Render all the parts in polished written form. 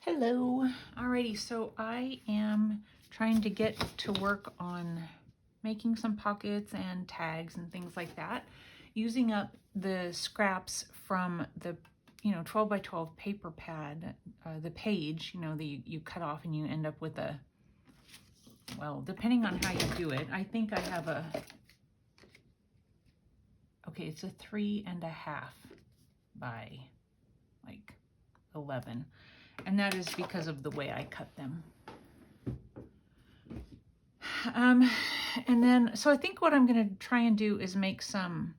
Hello. Alrighty, so I am trying to get to work on making some pockets and tags and things like that, using up the scraps from the 12 by 12 paper pad, the page, that you cut off and you end up with a, well, depending on how you do it, I think I have okay, it's a 3.5 by like 11. And that is because of the way I cut them. And then, so I think what I'm going to try and do is make some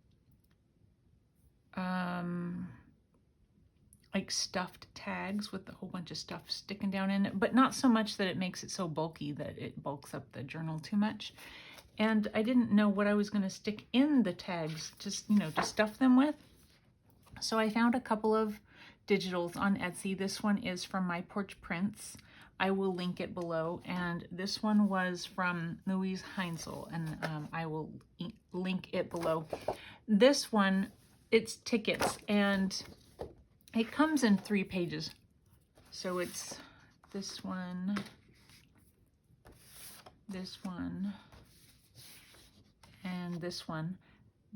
like stuffed tags with a whole bunch of stuff sticking down in it, but not so much that it makes it so bulky that it bulks up the journal too much. And I didn't know what I was going to stick in the tags, just, to stuff them with. So I found a couple of digitals on Etsy. This one is from my Porch prints. I will link it below. And this one was from LuiseHEINZL, and I will link it below. This one, it's tickets, and it comes in 3 pages. So it's this one, and this one.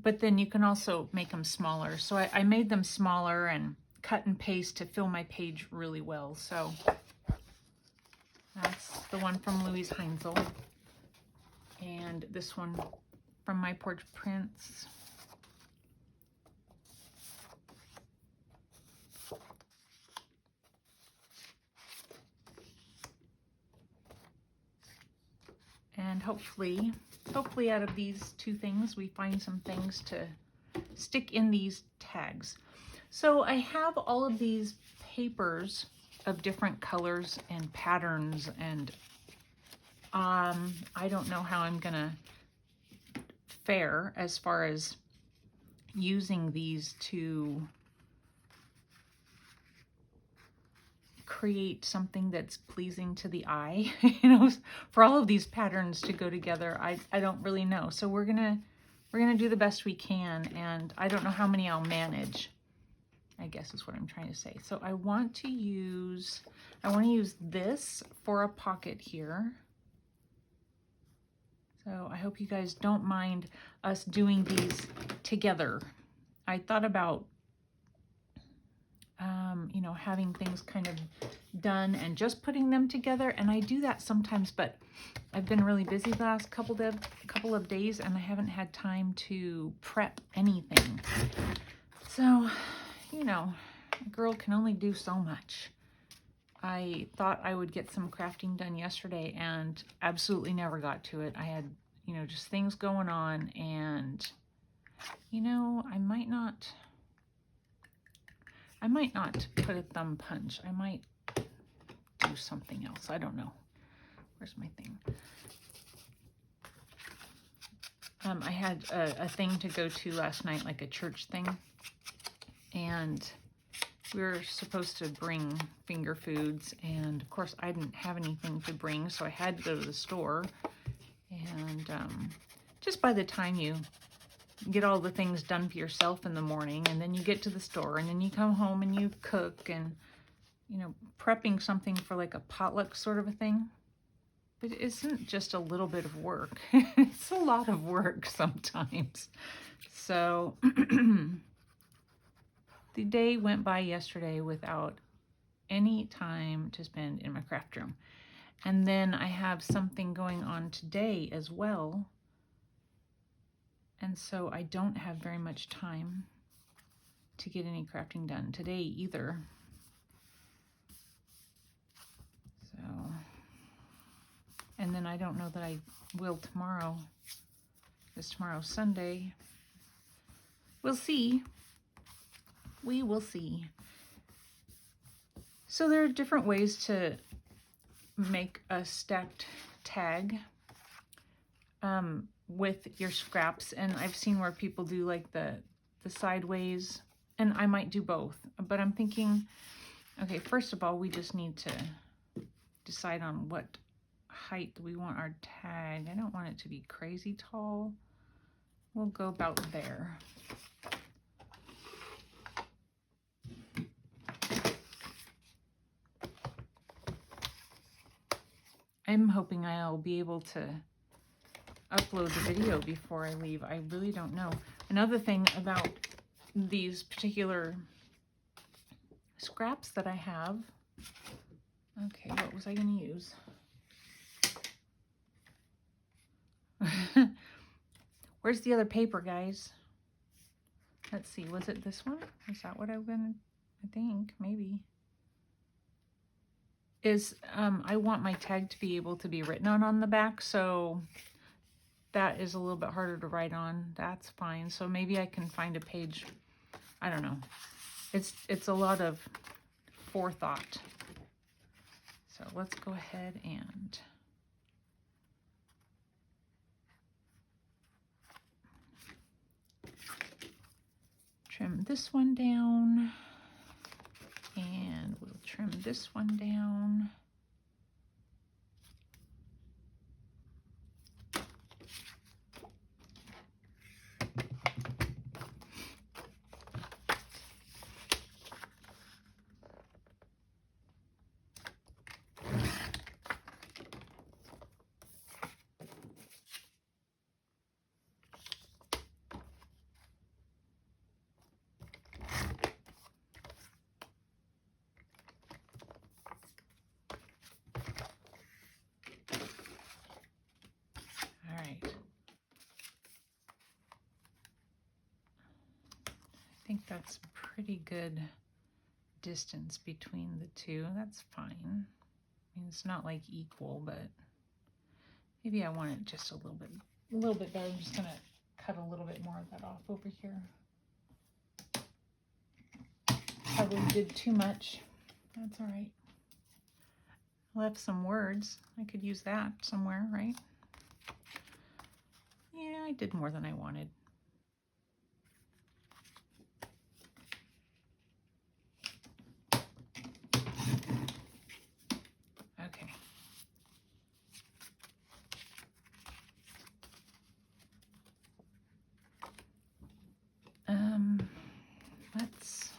But then you can also make them smaller. So I made them smaller and cut and paste to fill my page really well. So that's the one from LuiseHEINZL. And this one from my Porch prints. And hopefully out of these 2 things, we find some things to stick in these tags. So I have all of these papers of different colors and patterns, and I don't know how I'm gonna fare as far as using these to create something that's pleasing to the eye, for all of these patterns to go together. I don't really know. So we're gonna do the best we can, and I don't know how many I'll manage, I guess is what I'm trying to say. So I want to use this for a pocket here. So I hope you guys don't mind us doing these together. I thought about having things kind of done and just putting them together, and I do that sometimes, but I've been really busy the last couple of days, and I haven't had time to prep anything. So, a girl can only do so much. I thought I would get some crafting done yesterday and absolutely never got to it. I had, just things going on, and, I might not put a thumb punch. I might do something else. I don't know. Where's my thing? I had a thing to go to last night, like a church thing, and we were supposed to bring finger foods, and of course I didn't have anything to bring, so I had to go to the store. And just by the time you get all the things done for yourself in the morning, and then you get to the store, and then you come home and you cook, and prepping something for like a potluck sort of a thing, it isn't just a little bit of work. It's a lot of work sometimes. So the day went by yesterday without any time to spend in my craft room. And then I have something going on today as well. And so I don't have very much time to get any crafting done today either. So, and then I don't know that I will tomorrow, because tomorrow's Sunday. We'll see. We will see. So there are different ways to make a stacked tag with your scraps, and I've seen where people do like the sideways, and I might do both, but I'm thinking, okay, first of all, we just need to decide on what height we want our tag. I don't want it to be crazy tall. We'll go about there. I'm hoping I'll be able to upload the video before I leave. I really don't know. Another thing about these particular scraps that I have. Okay, what was I going to use? Where's the other paper, guys? Let's see, was it this one? Is that what I'm gonna, I think, maybe. I want my tag to be able to be written on the back, so that is a little bit harder to write on. That's fine. So maybe I can find a page. I don't know. It's a lot of forethought. So let's go ahead and trim this one down, and we'll trim this one down. I think that's a pretty good distance between the two. That's fine. I mean, it's not like equal, but maybe I want it just a little bit better. I'm just gonna cut a little bit more of that off over here. Probably did too much. That's all right. Left some words. I could use that somewhere, right? Yeah, I did more than I wanted. Okay. Let's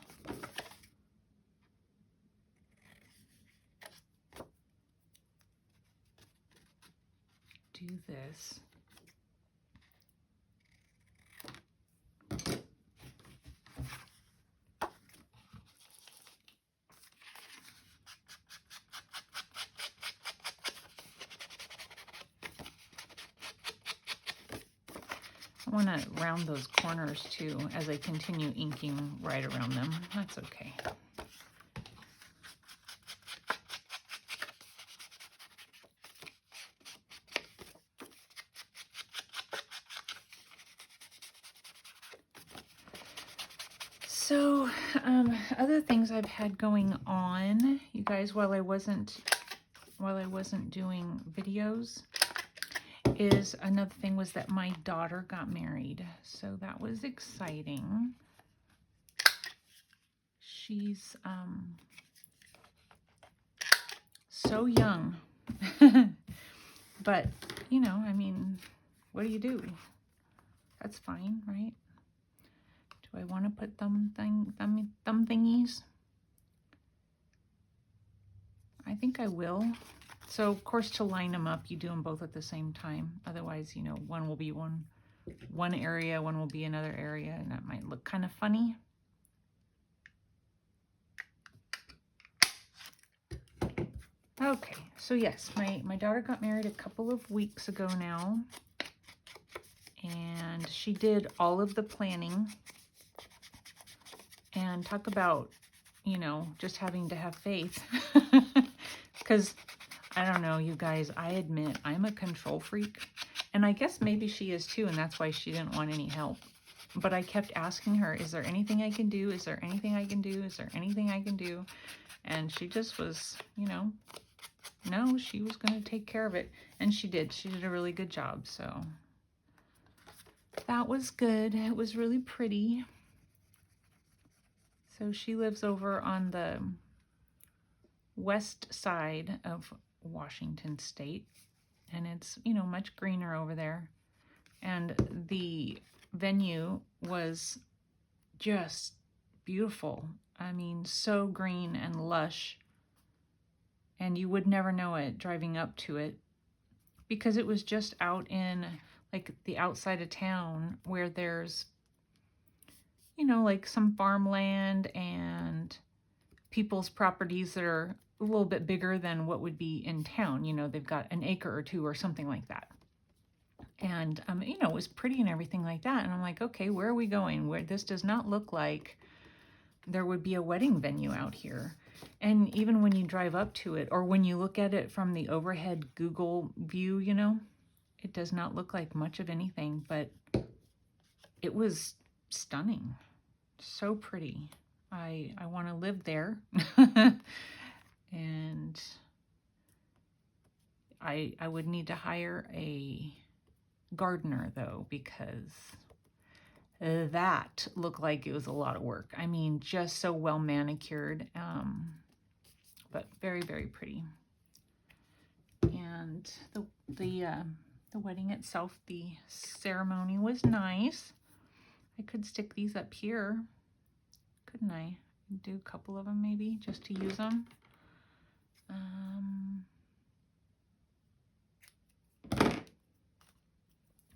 do this. I want to round those corners too as I continue inking right around them. That's okay. So, other things I've had going on, you guys, while I wasn't doing videos, is another thing was that my daughter got married. So that was exciting. She's so young. But, you know, I mean, what do? That's fine, right? Do I want to put thumb thingies? I think I will. So, of course, to line them up, you do them both at the same time. Otherwise, you know, one will be one area, one will be another area, and that might look kind of funny. Okay, so yes, my daughter got married a couple of weeks ago now, and she did all of the planning. And talk about, you know, just having to have faith. Because, I don't know, you guys, I admit I'm a control freak. And I guess maybe she is too, and that's why she didn't want any help. But I kept asking her, is there anything I can do? Is there anything I can do? Is there anything I can do? And she just was, you know, no, she was going to take care of it. And she did. She did a really good job. So that was good. It was really pretty. So she lives over on the west side of Washington State, and it's, you know, much greener over there. And the venue was just beautiful. I mean, so green and lush, and you would never know it driving up to it. because it was just out in like the outside of town where there's, you know, like some farmland and people's properties that are a little bit bigger than what would be in town. You know, they've got an acre or two or something like that. And, you know, it was pretty and everything like that. And I'm like, okay, where are we going? Where this does not look like there would be a wedding venue out here. And even when you drive up to it, or when you look at it from the overhead Google view, you know, it does not look like much of anything, but it was stunning. So pretty. I want to live there. And I would need to hire a gardener though, because that looked like it was a lot of work. I mean, just so well manicured, but very, very pretty. And the wedding itself, the ceremony was nice. I could stick these up here, couldn't I? Do a couple of them maybe, just to use them.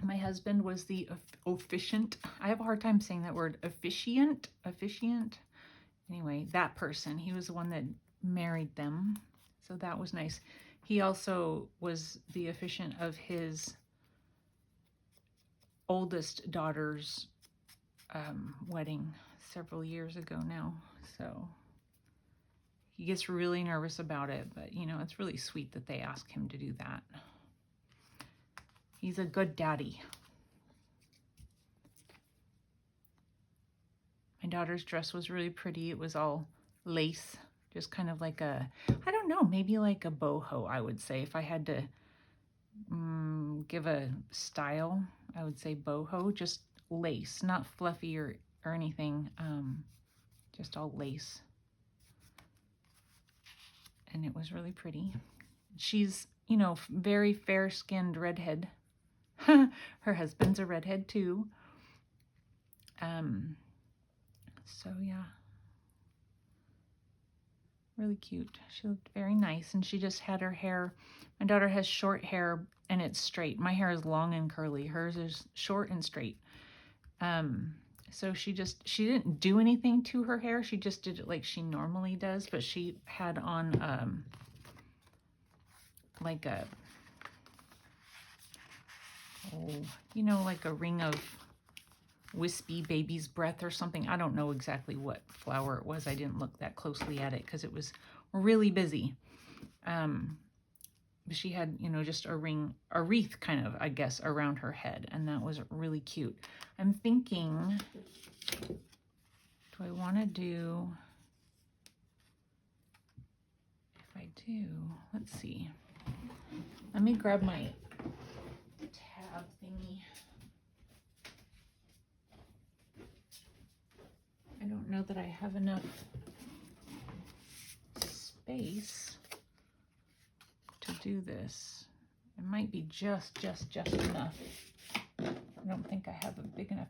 My husband was the officiant. I have a hard time saying that word, officiant. Anyway, that person, he was the one that married them. So that was nice. He also was the officiant of his oldest daughter's wedding several years ago now. So he gets really nervous about it, but you know, it's really sweet that they ask him to do that. He's a good daddy. My daughter's dress was really pretty. It was all lace, just kind of like a, I don't know, maybe like a boho, I would say. If I had to give a style, I would say boho, just lace, not fluffy or anything, just all lace. And it was really pretty. She's, you know, very fair-skinned redhead. Her husband's a redhead too. So yeah, really cute. She looked very nice, and she just had her hair. My daughter has short hair and it's straight. My hair is long and curly. Hers is short and straight. So she didn't do anything to her hair. She just did it like she normally does, but she had on like a, you know, like a ring of wispy baby's breath or something. I don't know exactly what flower it was. I didn't look that closely at it because it was really busy. But she had, you know, just a wreath kind of, I guess, around her head, and that was really cute. I'm thinking, do I want to do, if I do, let's see. Let me grab my tab thingy. I don't know that I have enough space to do this. It might be just enough. I don't think I have a big enough.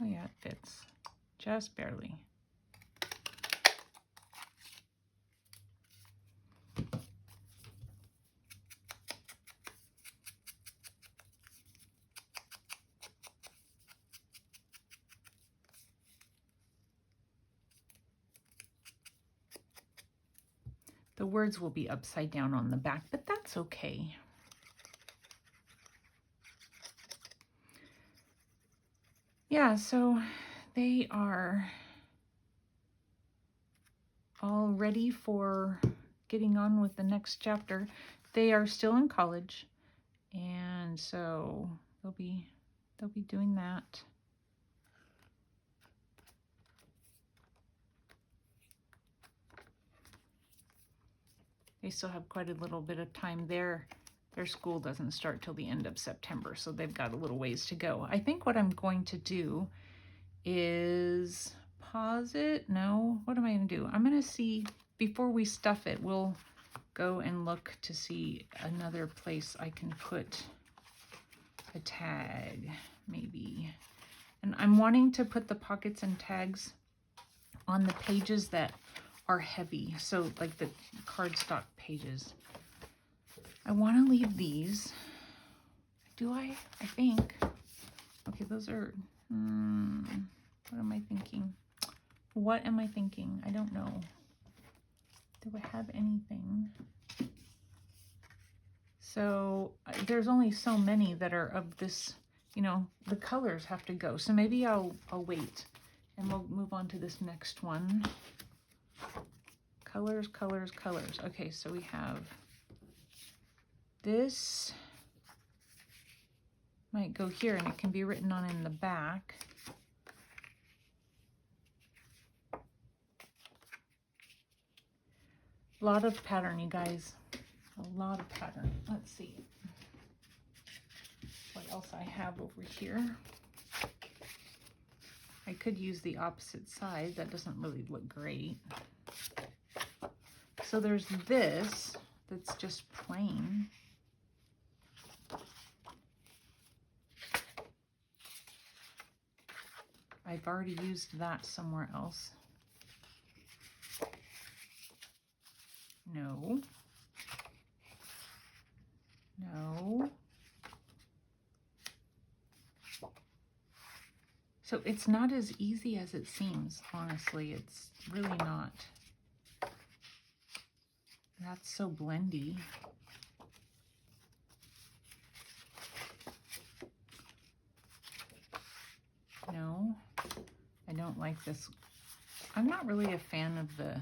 Oh yeah, it fits. Just barely. The words will be upside down on the back, but that's okay. Yeah, so they are all ready for getting on with the next chapter. They are still in college, and so they'll be doing that. They still have quite a little bit of time there. Their school doesn't start till the end of September, so they've got a little ways to go. I think what I'm going to do is pause it. No, what am I going to do? I'm going to see, before we stuff it, we'll go and look to see another place I can put a tag, maybe. And I'm wanting to put the pockets and tags on the pages that are heavy. So like the cardstock pages. I want to leave these. Do I? I think. Okay, those are, what am I thinking? What am I thinking? I don't know. Do I have anything? So there's only so many that are of this, you know, the colors have to go. So maybe I'll wait and we'll move on to this next one. Colors, colors, colors. Okay, so we have this. Might go here and it can be written on in the back. A lot of pattern, you guys. A lot of pattern. Let's see what else I have over here. I could use the opposite side. That doesn't really look great. So there's this that's just plain. I've already used that somewhere else. No. No. So it's not as easy as it seems, honestly. It's really not. That's so blendy. No, I don't like this. I'm not really a fan of the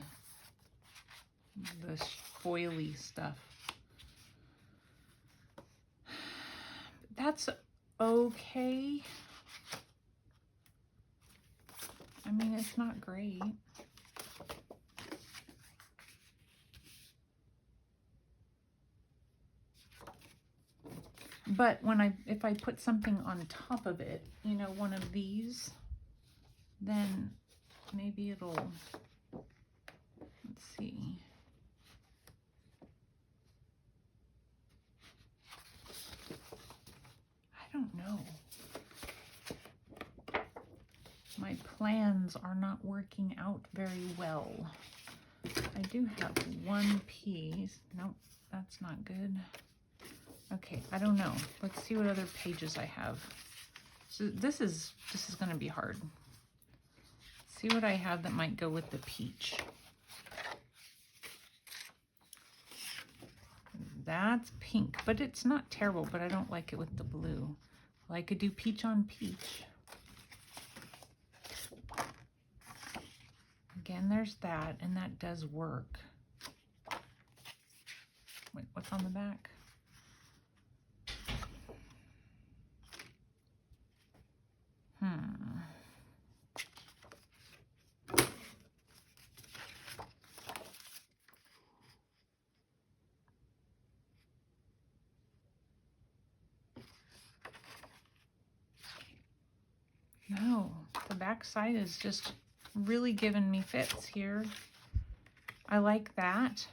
foily stuff. That's okay. I mean, it's not great. But when if I put something on top of it, you know, one of these, then maybe it'll, let's see. I don't know. My plans are not working out very well. I do have one piece. Nope, that's not good. Okay, I don't know. Let's see what other pages I have. So this is going to be hard. See what I have that might go with the peach. That's pink, but it's not terrible, but I don't like it with the blue. Well, I could do peach on peach. Again, there's that, and that does work. Wait, what's on the back? No, the back side is just really giving me fits here. I like that,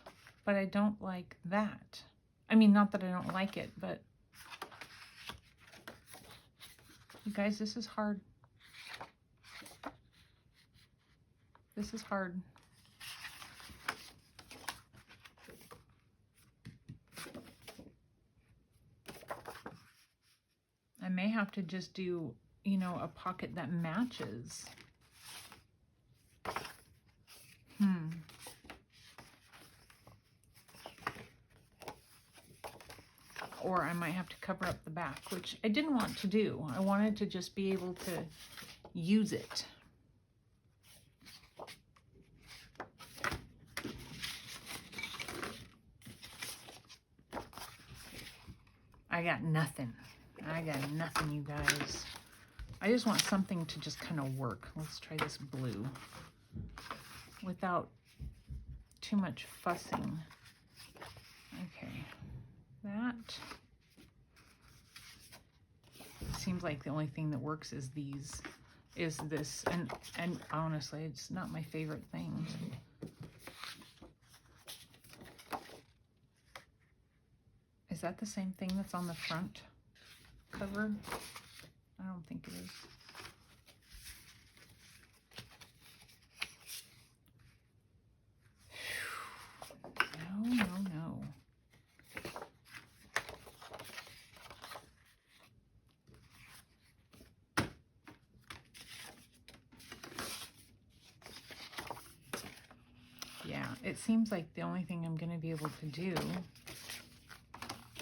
but I don't like that. I mean, not that I don't like it, but you guys, this is hard. This is hard. I may have to just do, you know, a pocket that matches. Or I might have to cover up the back, which I didn't want to do. I wanted to just be able to use it. I got nothing. I got nothing, you guys. I just want something to just kind of work. Let's try this blue without too much fussing. Okay, that seems like the only thing that works is this, and honestly, it's not my favorite thing. Is that the same thing that's on the front cover? I don't think it is. it seems like the only thing I'm going to be able to do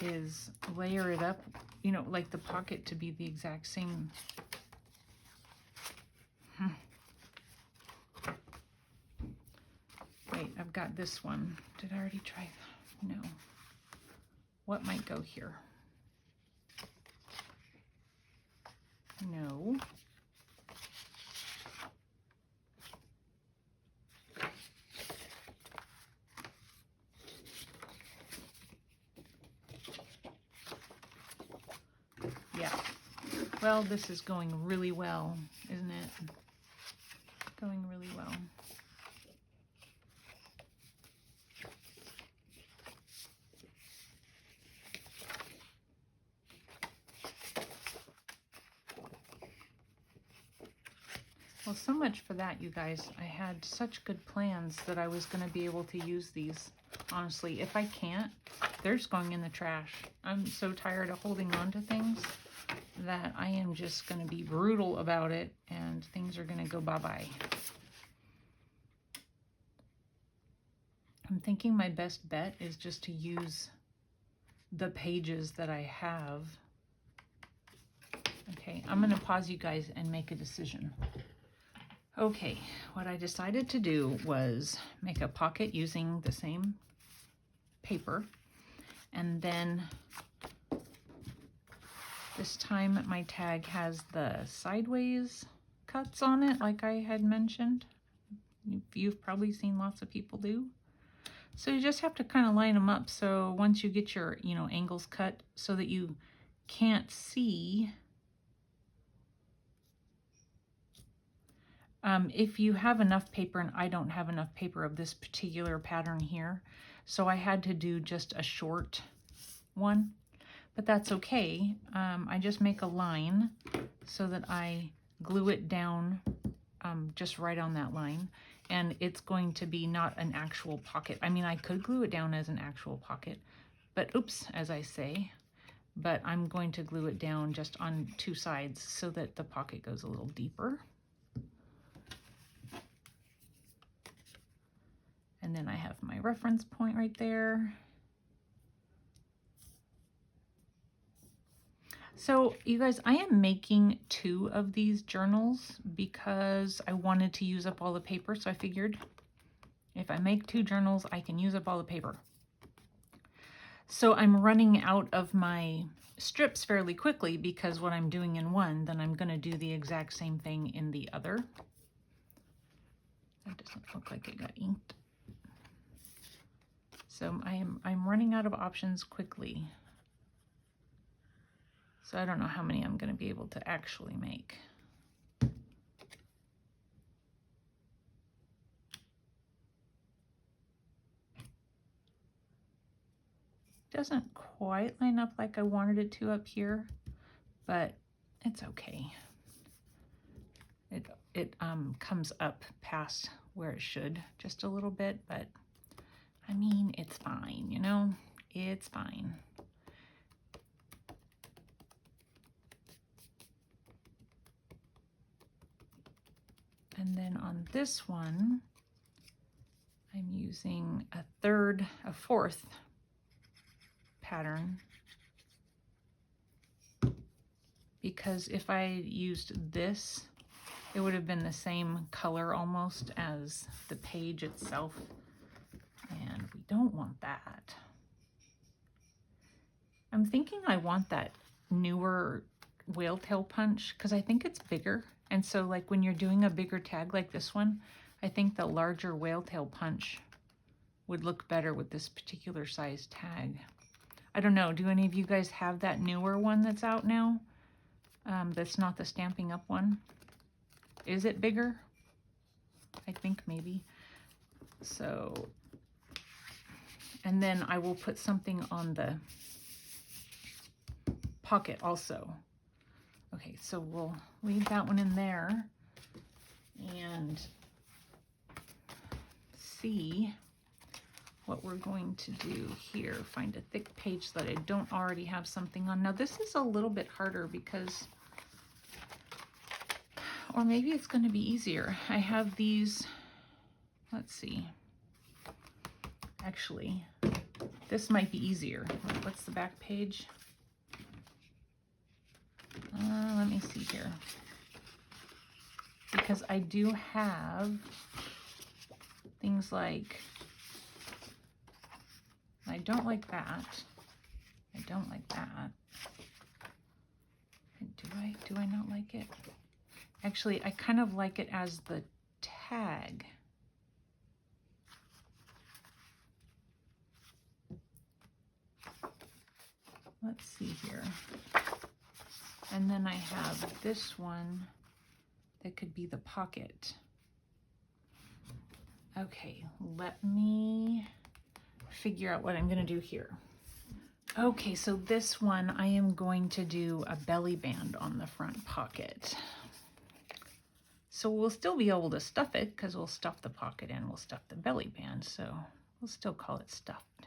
is layer it up, you know, like the pocket to be the exact same. Wait, I've got this one. Did I already try that? No. What might go here? No. Yeah. Well, this is going really well, isn't it? Going really well. Well, so much for that, you guys. I had such good plans that I was going to be able to use these. Honestly, if I can't, they're just going in the trash. I'm so tired of holding on to things that I am just going to be brutal about it, and things are going to go bye-bye. I'm thinking my best bet is just to use the pages that I have. Okay, I'm going to pause you guys and make a decision. Okay, what I decided to do was make a pocket using the same paper, and then this time my tag has the sideways cuts on it, like I had mentioned. You've probably seen lots of people do. So you just have to kind of line them up, so once you get your, you know, angles cut so that you can't see. If you have enough paper, and I don't have enough paper of this particular pattern here, so I had to do just a short one, but that's okay. I just make a line so that I glue it down just right on that line, and it's going to be not an actual pocket. I mean, I could glue it down as an actual pocket, but oops, as I say, but I'm going to glue it down just on two sides so that the pocket goes a little deeper. And then I have my reference point right there. So you guys, I am making 2 of these journals because I wanted to use up all the paper. So I figured if I make 2 journals, I can use up all the paper. So I'm running out of my strips fairly quickly because what I'm doing in one, then I'm going to do the exact same thing in the other. That doesn't look like it got inked. So I'm running out of options quickly. So I don't know how many I'm going to be able to actually make. Doesn't quite line up like I wanted it to up here, but it's okay. It comes up past where it should just a little bit, but I mean, it's fine, you know, it's fine. And then on this one, I'm using a fourth pattern, because if I used this, it would have been the same color almost as the page itself, and we don't want that. I'm thinking I want that newer whale tail punch because I think it's bigger, and so like when you're doing a bigger tag like this one, I think the larger whale tail punch would look better with this particular size tag. I don't know, do any of you guys have that newer one that's out now? That's not the Stampin' Up one. Is it bigger? I think maybe. So, and then I will put something on the pocket also. Okay, so we'll leave that one in there and see what we're going to do here. Find a thick page that I don't already have something on. Now this is a little bit harder because, or maybe it's going to be easier. I have these, let's see. Actually, this might be easier. What's the back page? Let me see here. Because I do have things like, I don't like that. I don't like that. Do I not like it? Actually, I kind of like it as the tag. Let's see here. And then I have this one that could be the pocket. Okay, let me figure out what I'm gonna do here. Okay, so this one I am going to do a belly band on the front pocket. So we'll still be able to stuff it because we'll stuff the pocket and we'll stuff the belly band. So we'll still call it stuffed.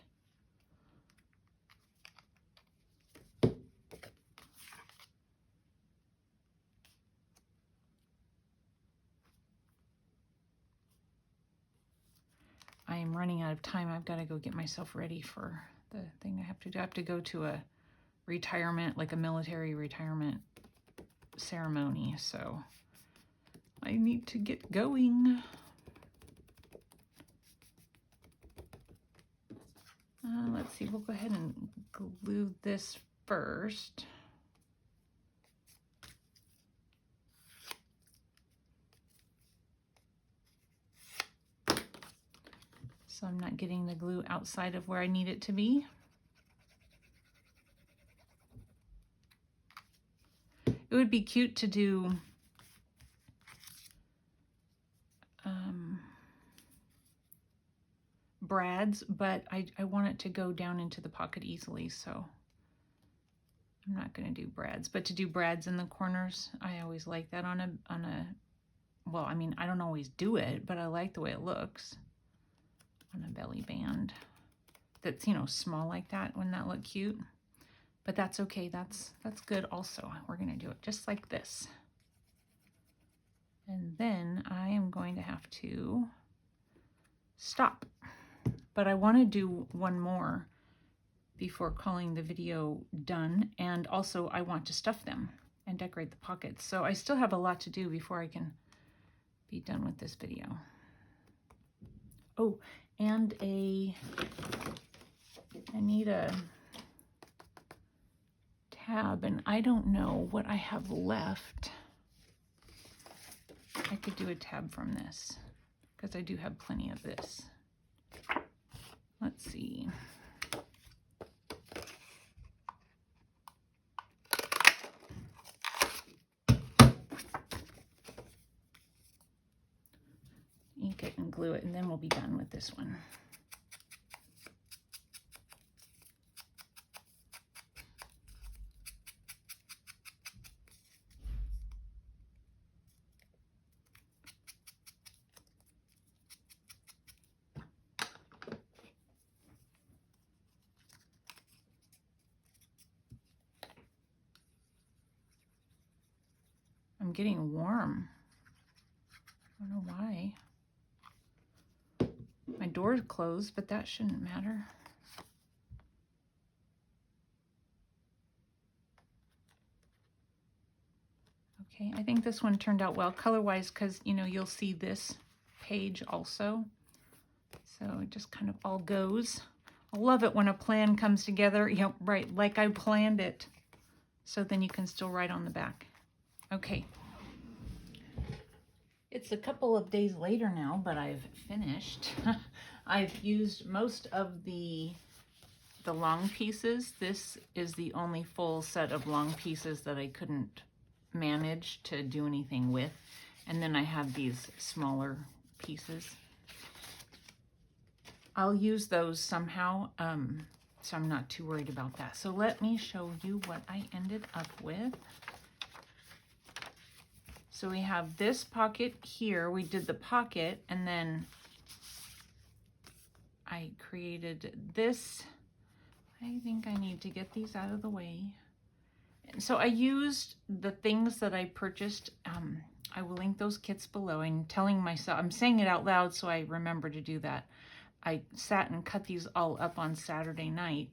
I am running out of time. I've got to go get myself ready for the thing I have to do. I have to go to a retirement, like a military retirement ceremony. So I need to get going. Let's see, we'll go ahead and glue this first. So I'm not getting the glue outside of where I need it to be. It would be cute to do brads, but I want it to go down into the pocket easily, so I'm not going to do brads. But to do brads in the corners, I always like that on a, well, I mean, I don't always do it, but I like the way it looks on a belly band that's, you know, small like that. Wouldn't that look cute? But that's okay. That's good also. We're going to do it just like this. And then I am going to have to stop. But I want to do one more before calling the video done. And also I want to stuff them and decorate the pockets. So I still have a lot to do before I can be done with this video. Oh, and I need a tab, and I don't know what I have left. I could do a tab from this because I do have plenty of this. Let's see. Ink it and glue it, and then we'll be done with this one. I'm getting warm. I don't know why. My door is closed, but that shouldn't matter. Okay, I think this one turned out well color-wise because, you know, you'll see this page also. So it just kind of all goes. I love it when a plan comes together, you know, right, like I planned it. So then you can still write on the back. Okay. It's a couple of days later now, but I've finished. I've used most of the long pieces. This is the only full set of long pieces that I couldn't manage to do anything with. And then I have these smaller pieces. I'll use those somehow, so I'm not too worried about that. So let me show you what I ended up with. So we have this pocket here. We did the pocket, and then I created this. I think I need to get these out of the way. So I used the things that I purchased. I will link those kits below. I'm telling myself, I'm saying it out loud so I remember to do that. I sat and cut these all up on Saturday night,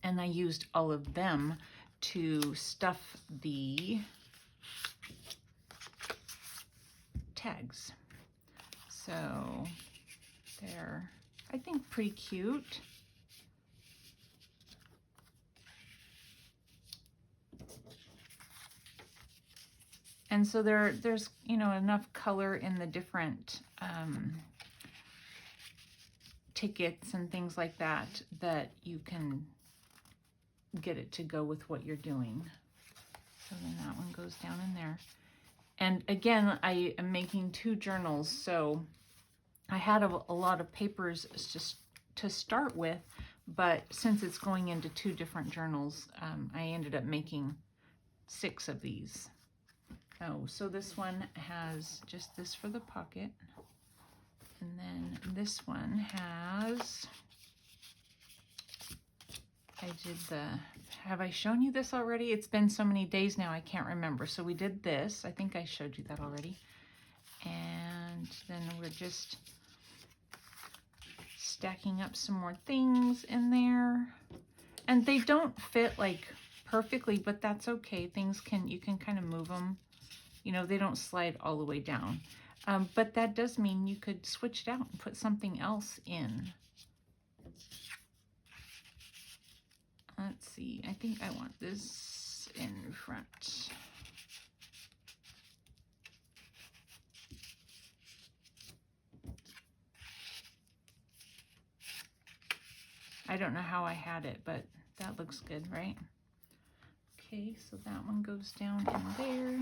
and I used all of them to stuff the tags. So they're, I think, pretty cute. And so there's, you know, enough color in the different tickets and things like that that you can get it to go with what you're doing. So then that one goes down in there. And again, I am making 2 journals, so I had a lot of papers just to start with, but since it's going into 2 different journals, I ended up making 6 of these. Oh, so this one has just this for the pocket. And then this one has, have I shown you this already? It's been so many days now, I can't remember. So we did this. I think I showed you that already. And then we're just stacking up some more things in there. And they don't fit like perfectly, but that's okay. You can kind of move them. You know, they don't slide all the way down. But that does mean you could switch it out and put something else in. Let's see, I think I want this in front. I don't know how I had it, but that looks good, right? Okay, so that one goes down in there.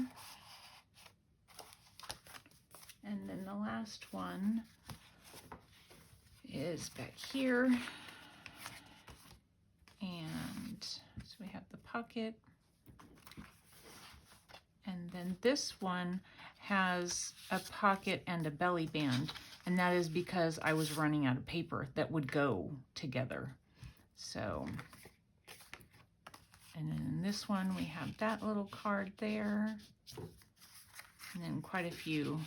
And then the last one is back here. And so we have the pocket. And then this one has a pocket and a belly band. And that is because I was running out of paper that would go together. So, and then in this one we have that little card there. And then quite a few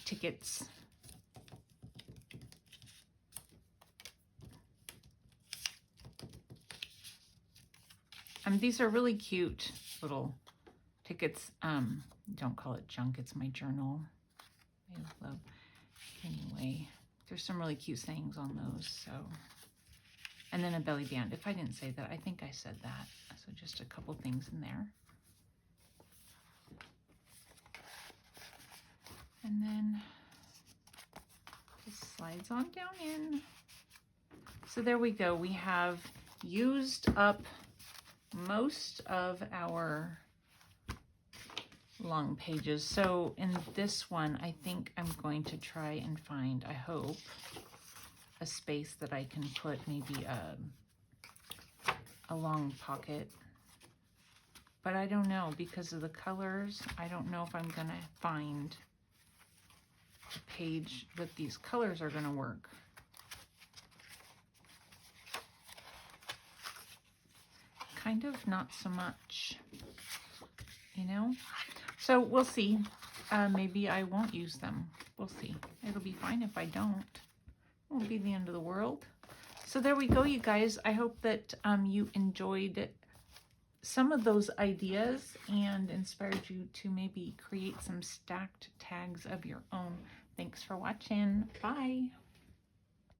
tickets. These are really cute little tickets. Don't call it junk, it's my journal. I love. Anyway, there's some really cute sayings on those. So, and then a belly band. If I didn't say that, I think I said that. So just a couple things in there. And then just slides on down in. So there we go. We have used up most of our long pages. So in this one, I think I'm going to try and find, I hope, a space that I can put maybe a long pocket. But I don't know, because of the colors, I don't know if I'm gonna find a page that these colors are gonna work. Kind of not so much, you know? So we'll see. Maybe I won't use them. We'll see. It'll be fine if I don't. It won't be the end of the world. So there we go, you guys. I hope that you enjoyed some of those ideas and inspired you to maybe create some stacked tags of your own. Thanks for watching. Bye.